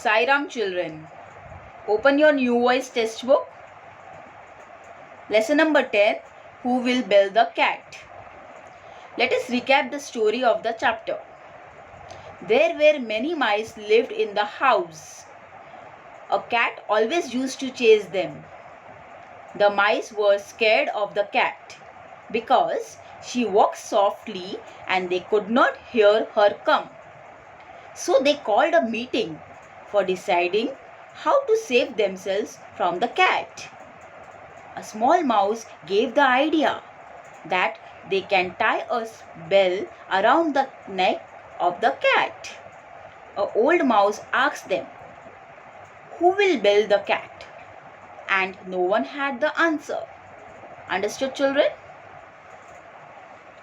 Sai Ram children, open your new voice textbook. Lesson number 10, Who will build the cat? Let us recap the story of the chapter. There were many mice lived in the house. A cat always used to chase them. The mice were scared of the cat because she walked softly and they could not hear her come. So they called a meeting for deciding how to save themselves from the cat. A small mouse gave the idea that they can tie a bell around the neck of the cat. An old mouse asked them, "Who will build the cat?" And no one had the answer. Understood, children?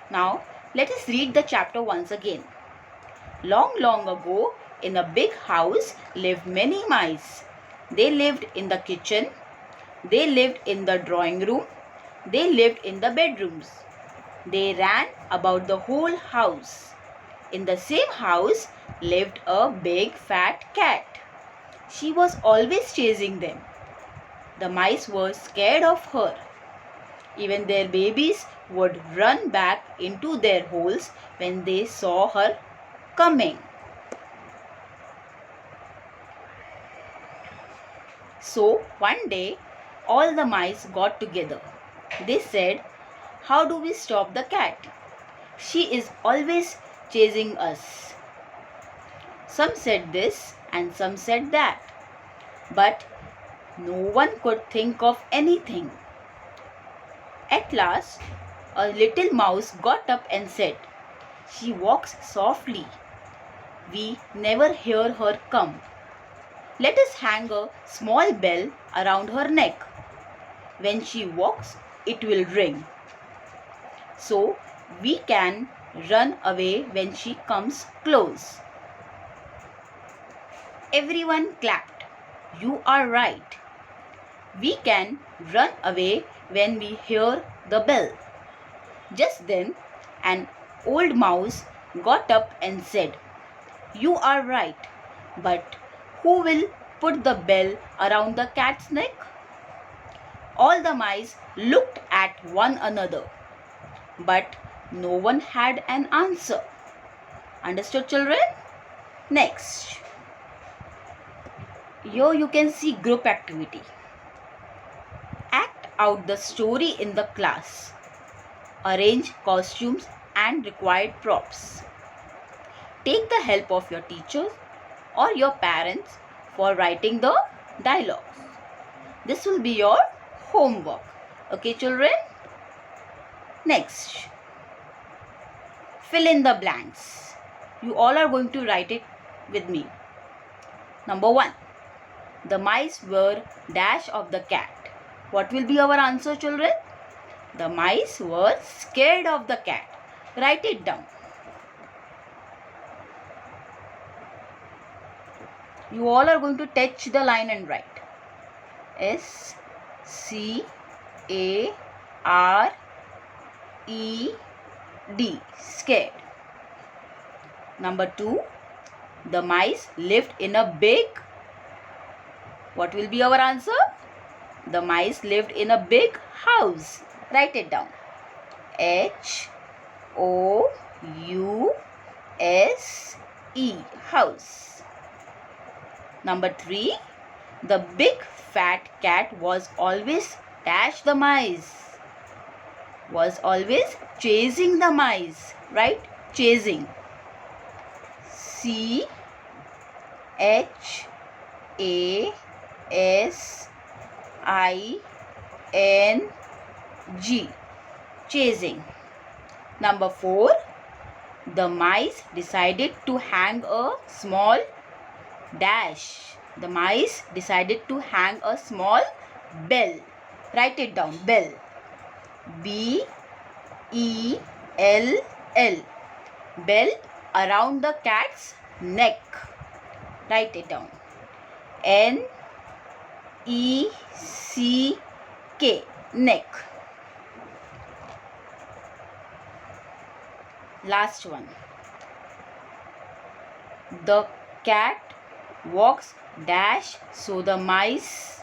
Now, let us read the chapter once again. Long, long ago, in a big house lived many mice. They lived in the kitchen. They lived in the drawing room. They lived in the bedrooms. They ran about the whole house. In the same house lived a big fat cat. She was always chasing them. The mice were scared of her. Even their babies would run back into their holes when they saw her coming. So one day, all the mice got together. They said, "How do we stop the cat? She is always chasing us." Some said this and some said that, but no one could think of anything. At last, a little mouse got up and said, "She walks softly. We never hear her come. Let us hang a small bell around her neck. When she walks, it will ring. So we can run away when she comes close." Everyone clapped. "You are right. We can run away when we hear the bell." Just then, an old mouse got up and said, "You are right, but who will put the bell around the cat's neck?" All the mice looked at one another, but no one had an answer. Understood, children? Next. Here you can see group activity. Act out the story in the class. Arrange costumes and required props. Take the help of your teachers or your parents for writing the dialogues. This will be your homework. Okay, children? Next. Fill in the blanks. You all are going to write it with me. Number 1. The mice were dash of the cat. What will be our answer, children? The mice were scared of the cat. Write it down. You all are going to touch the line and write. S-C-A-R-E-D. Scared. Number 2. The mice lived in a big. What will be our answer? The mice lived in a big house. Write it down. H-O-U-S-E. House. Number 3. The big fat cat was always dash the mice. Was always chasing the mice. Right? Chasing. C-H-A-S-I-N-G. Chasing. Number 4. The mice decided to hang a small dash. The mice decided to hang a small bell. Write it down. Bell. B-E-L-L. Bell around the cat's neck. Write it down. N-E-C-K. Neck. Last one. The cat walks dash so the mice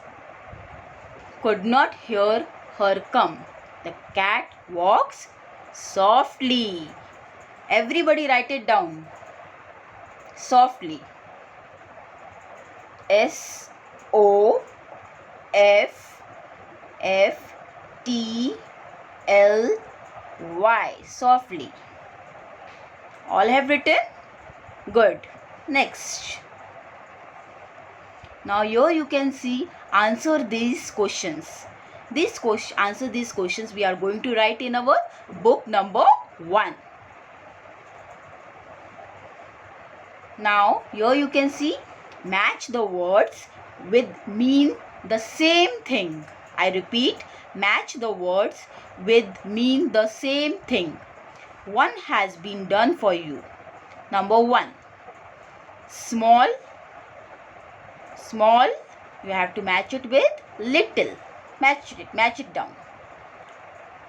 could not hear her come. The cat walks softly. Everybody write it down. Softly. SOFFTLY. Softly. All have written? Good. Next. Now here you can see answer these questions. Answer these questions we are going to write in our book number 1. Now here you can see match the words with mean the same thing. I repeat, match the words with mean the same thing. One has been done for you. Number 1. Small. Small, you have to match it with little. Match it down.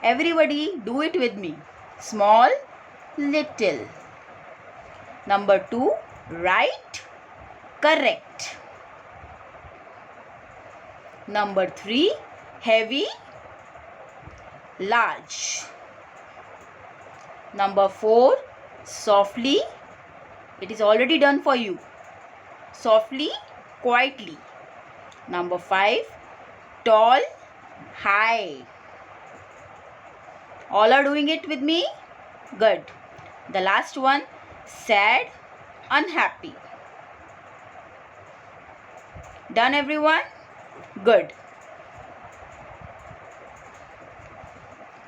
Everybody do it with me. Small, little. Number 2, right, correct. Number 3, heavy, large. Number 4, softly. It is already done for you. Softly, quietly. Number 5, tall, high. All are doing it with me? Good. The last one, sad, unhappy. Done everyone? Good.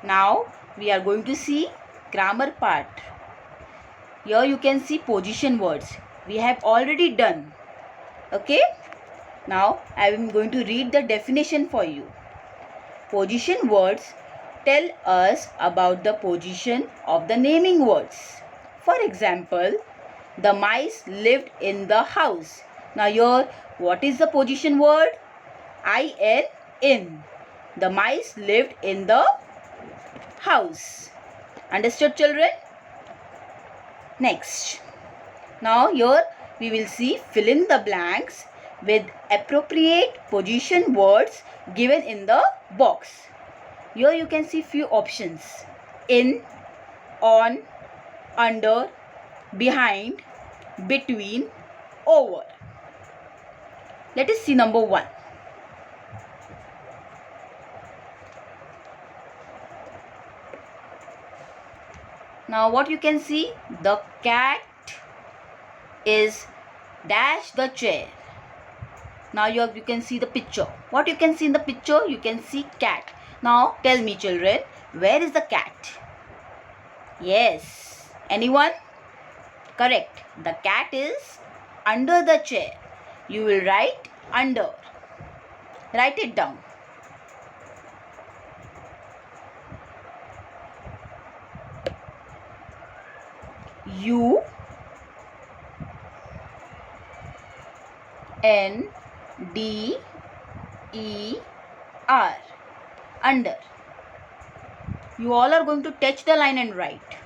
Now we are going to see grammar part. Here you can see position words. We have already done. Okay? Now I am going to read the definition for you. Position words tell us about the position of the naming words. For example, the mice lived in the house. Now here, what is the position word? in. The mice lived in the house. Understood, children? Next. Now here we will see fill in the blanks with appropriate position words given in the box. Here you can see few options. In, on, under, behind, between, over. Let us see number 1. Now what you can see, the cat is dash the chair. Now you can see the picture. What you can see in the picture? You can see cat. Now tell me children, where is the cat? Yes. Anyone? Correct. The cat is under the chair. You will write under. Write it down. UNDER. Under. You all are going to touch the line and write.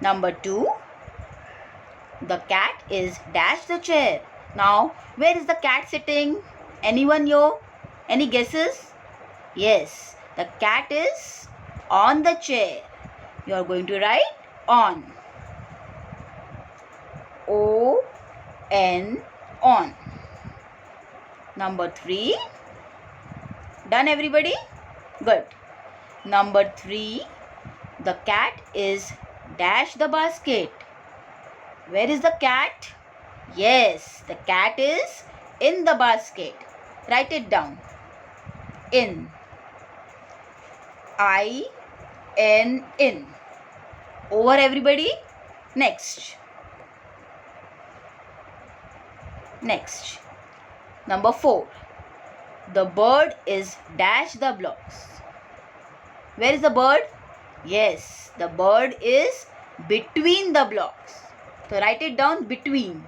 Number 2. The cat is dash the chair. Now, where is the cat sitting? Anyone here? Any guesses? Yes, the cat is on the chair. You are going to write on. O-N, on. Number 3. Done everybody? Good. Number 3. The cat is dash the basket. Where is the cat? Yes, the cat is in the basket. Write it down. In. I-N, in. Over everybody. Next. Next. Number 4. The bird is dash the blocks. Where is the bird? Yes, the bird is between the blocks. So write it down, between.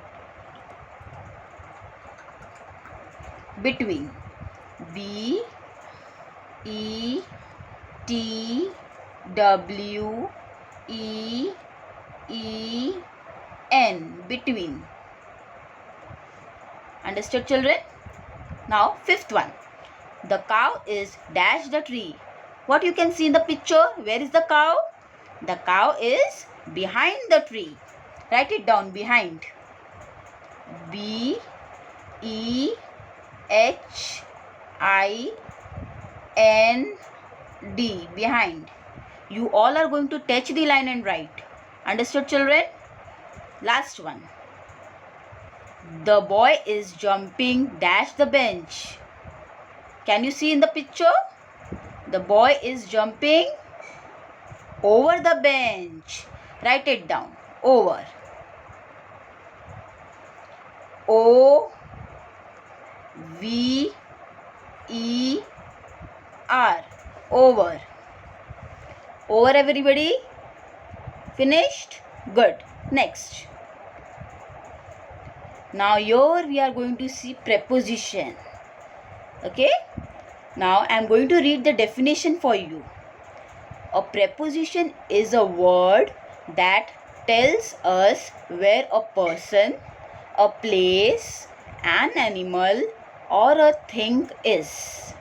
Between. B-E-T-W-E-E-N. Between. Understood, children? Now, fifth one. The cow is dash the tree. What you can see in the picture? Where is the cow? The cow is behind the tree. Write it down, behind. B-E-H-I-N-D, behind. You all are going to touch the line and write. Understood, children? Last one. The boy is jumping dash the bench. Can you see in the picture? The boy is jumping over the bench. Write it down. Over. O-V-E-R. Over. Over, everybody? Finished? Good. Next. Now here we are going to see preposition. Okay? Now I am going to read the definition for you. A preposition is a word that tells us where a person, a place, an animal, or a thing is.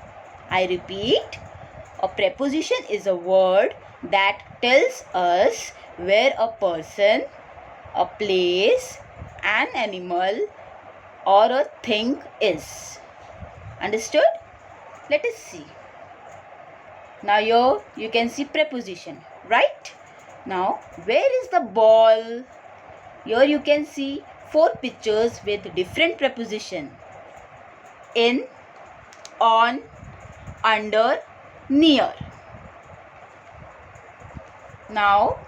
I repeat, a preposition is a word that tells us where a person, a place, an animal, or a thing is. Understood? Let us see. Now here you can see preposition, right? Now where is the ball? Here you can see 4 pictures with different preposition. In, on, under, near. Now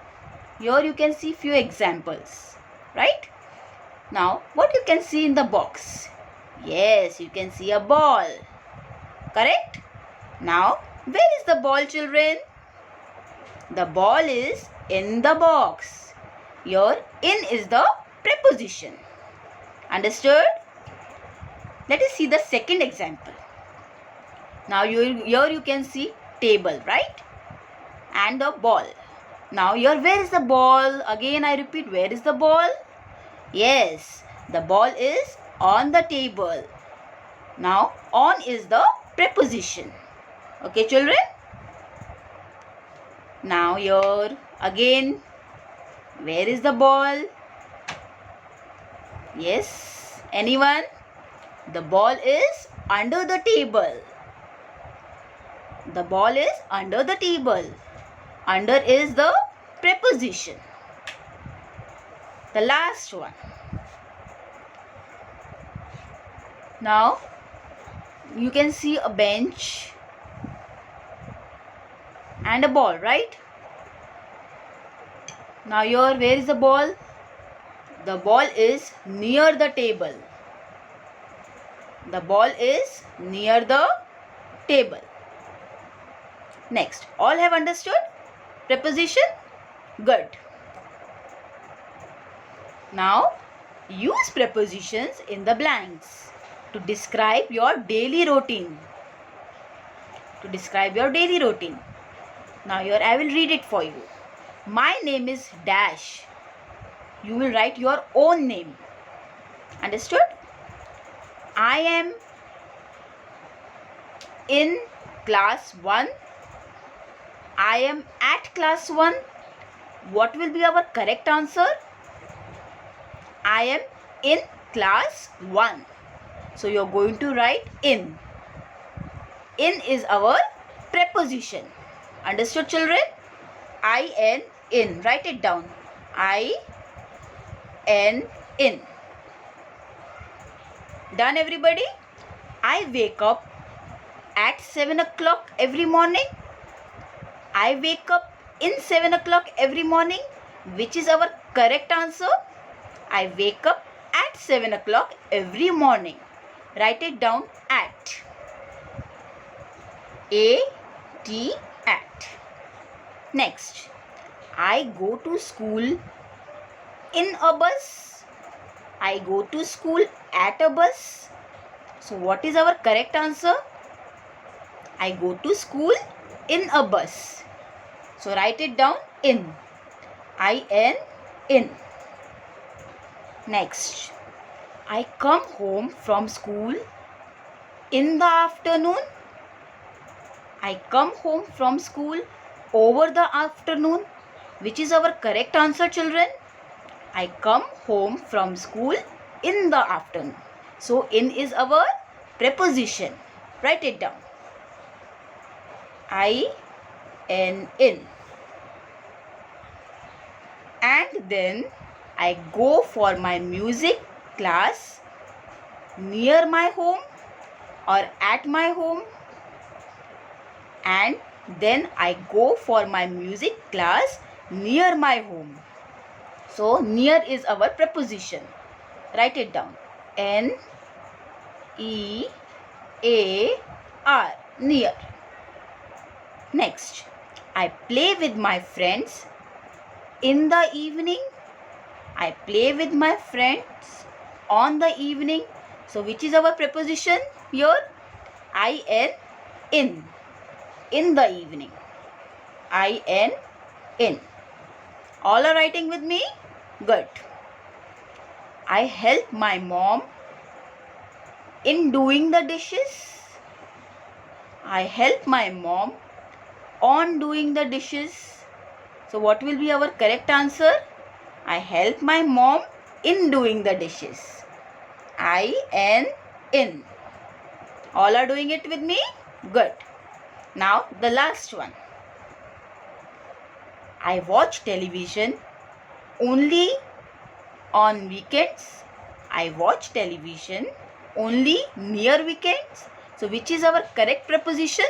here you can see few examples, right? Now what you can see in the box? Yes, you can see a ball. Correct? Now where is the ball, children? The ball is in the box. Here in is the preposition. Understood? Let us see the second example. Now here you can see table, right? And the ball. Now here where is the ball? Again I repeat, where is the ball? Yes, the ball is on the table. Now on is the preposition. Okay, children? Now here again, where is the ball? Yes, anyone? The ball is under the table. The ball is under the table. Under is the preposition. The last one. Now you can see a bench and a ball, right? Now here where is the ball? The ball is near the table. The ball is near the table. Next, all have understood preposition? Good. Now use prepositions in the blanks to describe your daily routine. To describe your daily routine. Now here I will read it for you. My name is dash. You will write your own name. Understood? I am in class 1. I am at class 1. What will be our correct answer? I am in class 1. So you are going to write in. In is our preposition. Understood, children? I-N, in. Write it down. I-N, in. Done, everybody? I wake up at 7 o'clock every morning. I wake up in 7 o'clock every morning. Which is our correct answer? I wake up at 7 o'clock every morning. Write it down, at. A-T, at. Next, I go to school in a bus. I go to school at a bus. So what is our correct answer? I go to school in a bus. So write it down, in. I-N, in. Next, I come home from school in the afternoon. I come home from school over the afternoon. Which is our correct answer, children? I come home from school in the afternoon. So, in is our preposition. Write it down. I-N, in. And then I go for my music class near my home or at my home. And then I go for my music class near my home. So, near is our preposition. Write it down. N-E-A-R, near. Next, I play with my friends in the evening. I play with my friends on the evening. So, which is our preposition here? I-N, in. In the evening. I-N, in. All are writing with me? Good. I help my mom in doing the dishes. I help my mom on doing the dishes. So what will be our correct answer? I help my mom in doing the dishes. I-N, in. All are doing it with me? Good. Now the last one. I watch television only on weekends. I watch television only near weekends. So which is our correct preposition?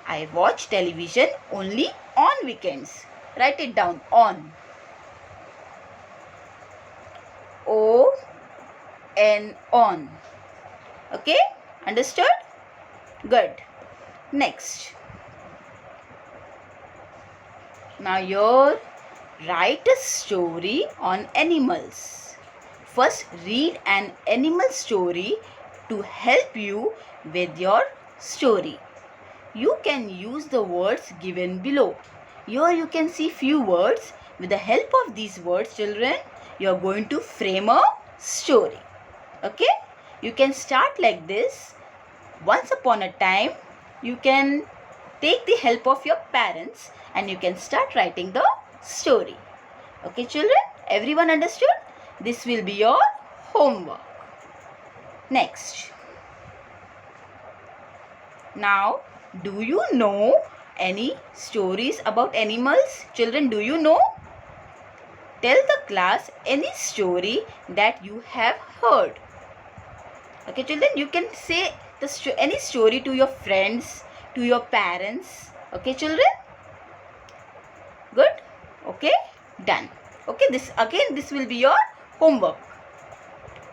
I watch television only on weekends. Write it down. On. O-N, on. Okay? Understood? Good. Next. Now here, write a story on animals. First, read an animal story to help you with your story. You can use the words given below. Here you can see few words. With the help of these words, children, you are going to frame a story. Okay? You can start like this. Once upon a time, you can take the help of your parents and you can start writing the story. Okay, children? Everyone understood? This will be your homework. Next. Now, do you know any stories about animals? Children, do you know? Tell the class any story that you have heard. Okay, children, you can say any story to your friends, to your parents. Okay, children? Good? Okay, done. Okay, this will be your homework.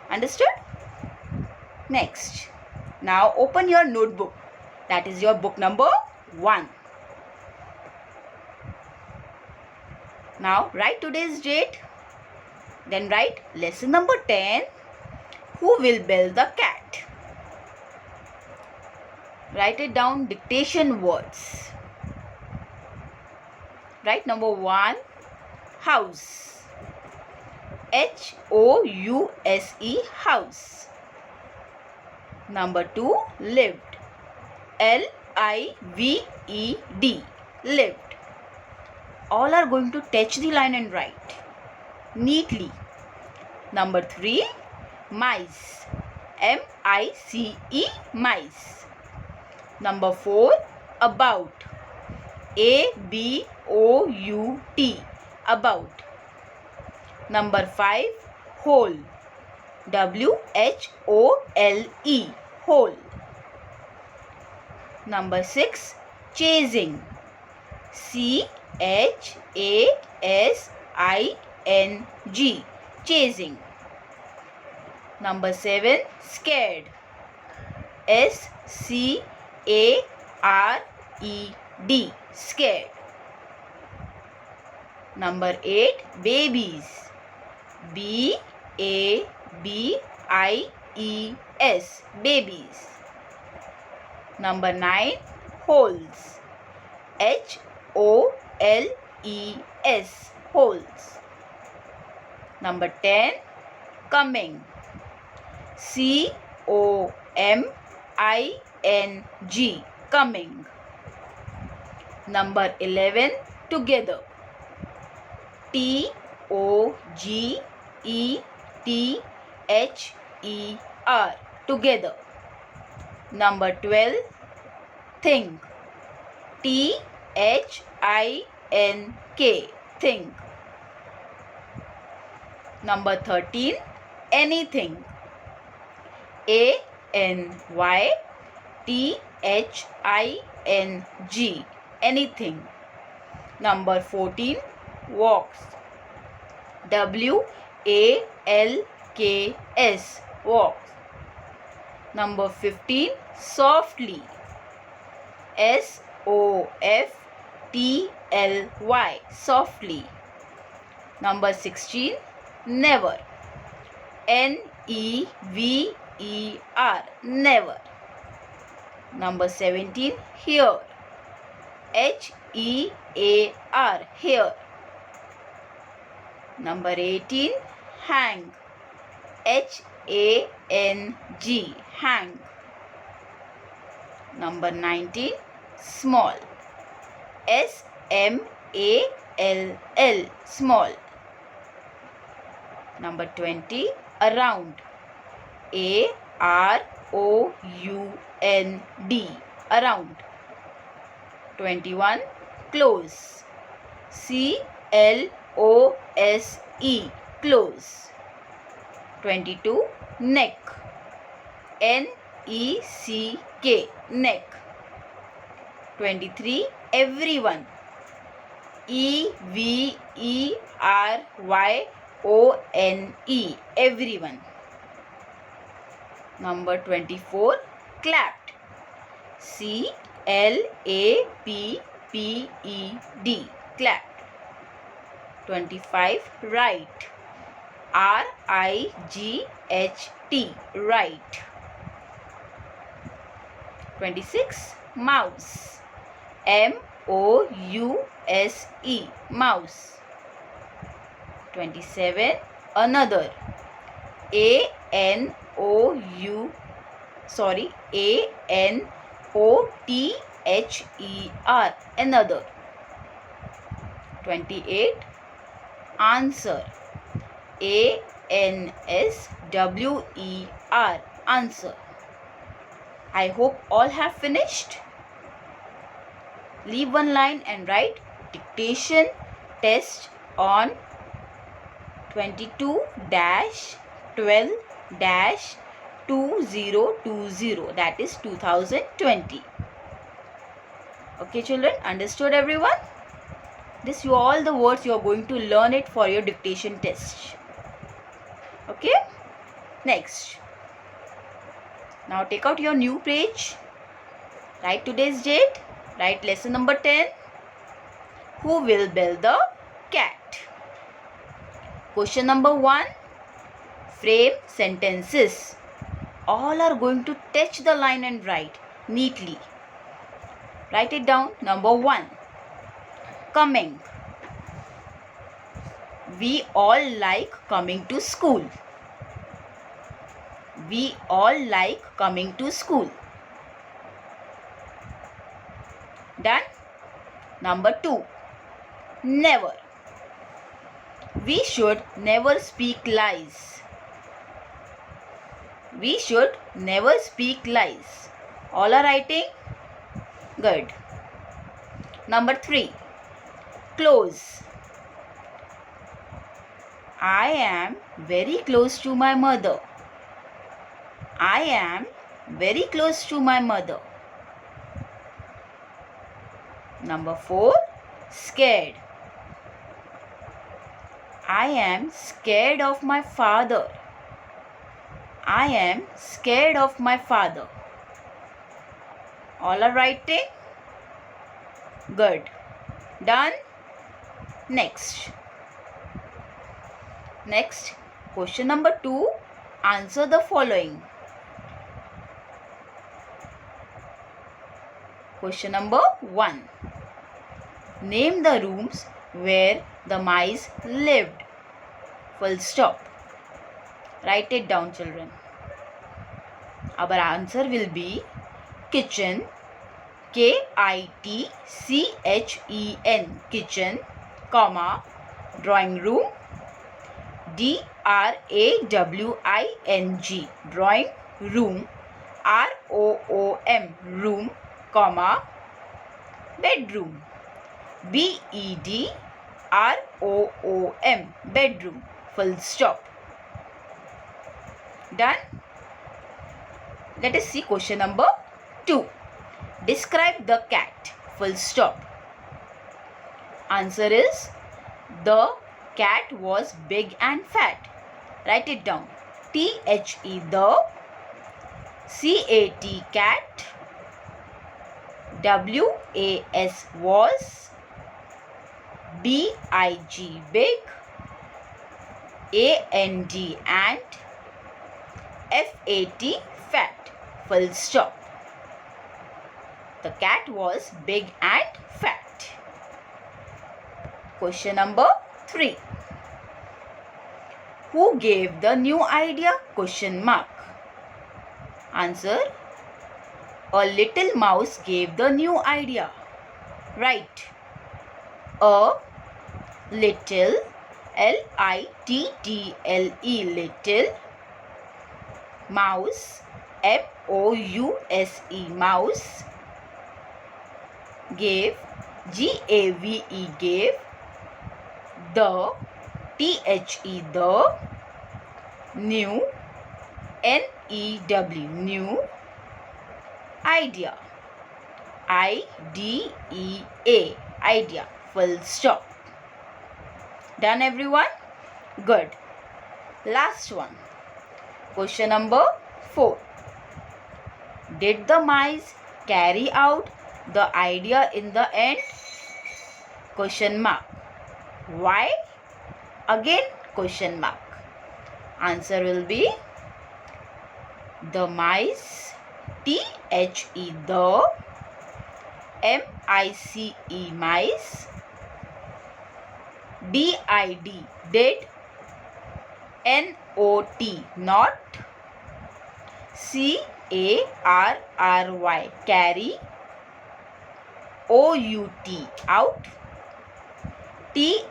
Understood? Next. Now open your notebook. That is your book number 1. Now write today's date. Then write lesson number 10. Who will bell the cat? Write it down, dictation words. Write number 1, house. H-O-U-S-E, house. Number 2, lived. L-I-V-E-D, lived. All are going to touch the line and write neatly. Number 3, mice. M-I-C-E, mice. Number 4, about. A-B-O-U-T, about. Number 5, whole. W-H-O-L-E, whole. Number 6, chasing. C-H-A-S-I-N-G, chasing. Number 7, scared. S-C-A-R-E-D, scared. Number 8, babies. B-A-B-I-E-S, babies. Number 9, holes. H-O-L-E-S, holes. Number 10, coming. C-O-M-I-N-G, coming. Number 11, together. T-O-G-E-T-H-E-R, together. Number 12, think. T-H-I-N-K, think. Number 13, anything. A-N-Y-T-H-I-N-G, anything. Number 14, walks. W-A-L-K-S, walks. Number 15, softly. S-O-F-T-L-Y, softly. Number 16, never. N-E-V-E-R, never. Number 17, here. H-E-A-R, here. Number 18, hang. H-A-N-G, hang. Number 19, small. S-M-A-L-L, small. Number 20, around. A-R-O-U-N-D, around. 21, close. C-L-O-S-E, close. 22, neck. N-E-C-K, neck. 23, everyone. E-V-E-R-Y-O-N-E, everyone. Number 24, clapped. C-L-A-P-P-E-D, clapped. 25, right. R-I-G-H-T, right. 26, mouse. M-O-U-S-E, mouse. 27, another. A-N-O-T-H-E-R, another. 28, answer. A-N-S-W-E-R, answer. I hope all have finished. Leave one line and write dictation test on 22-12-2020, that is 2020. Okay children, understood everyone? This are all the words you are going to learn it for your dictation test. Okay, next. Now take out your new page. Write today's date. Write lesson number 10. Who will build the cat? Question number 1. Frame sentences. All are going to touch the line and write neatly. Write it down. Number 1. Coming. We all like coming to school. We all like coming to school. Done. Number 2. Never. We should never speak lies. We should never speak lies. All are writing? Good. Number 3. Close. I am very close to my mother. I am very close to my mother. Number 4. Scared. I am scared of my father. I am scared of my father. All are writing? Good. Done. Next. Next, question number 2. Answer the following. Question number 1. Name the rooms where the mice lived. Full stop. Write it down, children. Our answer will be kitchen, KITCHEN, kitchen, comma, drawing room, DRAWING, drawing room, ROOM, room, comma, bedroom, BEDROOM, bedroom, full stop. Done? Let us see question number 2. Describe the cat, full stop. Answer is, the cat was big and fat. Write it down. THE, the, CAT, cat, WAS, was, BIG, big, AND, and, FAT, fat, full stop. The cat was big and fat. Question number 3. Who gave the new idea? Question mark. Answer, a little mouse gave the new idea. Write, a little, LITTLE, little, mouse, MOUSE, mouse, gave, GAVE, gave, the, THE, the, new, NEW, new, idea, IDEA, idea, full stop. Done everyone? Good. Last one. Question number 4. Did the mice carry out the idea in the end? Question mark. Why? Again question mark. Answer will be, the mice, THE, the, MICE, mice, DID, did, NOT, not, CARRY, carry, OUT, out, THE,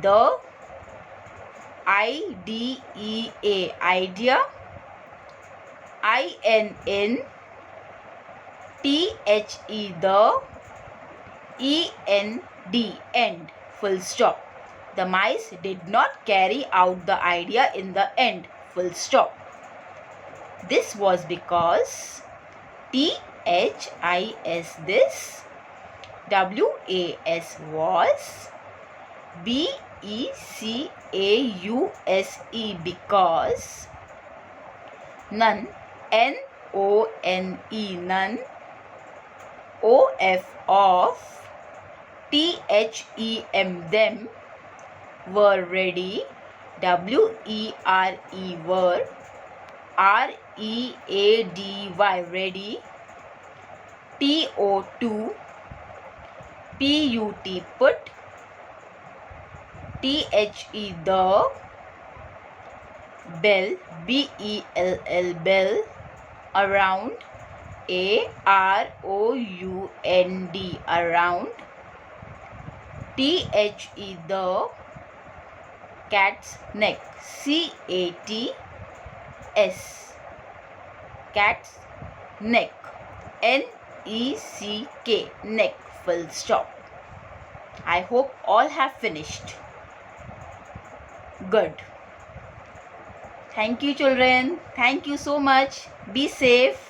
the, IDEA, idea, INN, THE, the, END, end, full stop. The mice did not carry out the idea in the end, full stop. This was because THIS, this, WAS, was, BECAUSE, because, none, NONE, none, OF, off, THEM, them, were ready, WERE, were, READY, ready, TO2, PUT, put, THE, the, bell, BELL, bell, around, AROUND, around, THE, the, cat's neck, CATS, cat's neck, NECK, neck, full stop. I hope all have finished. Good. Thank you children. Thank you so much. Be safe.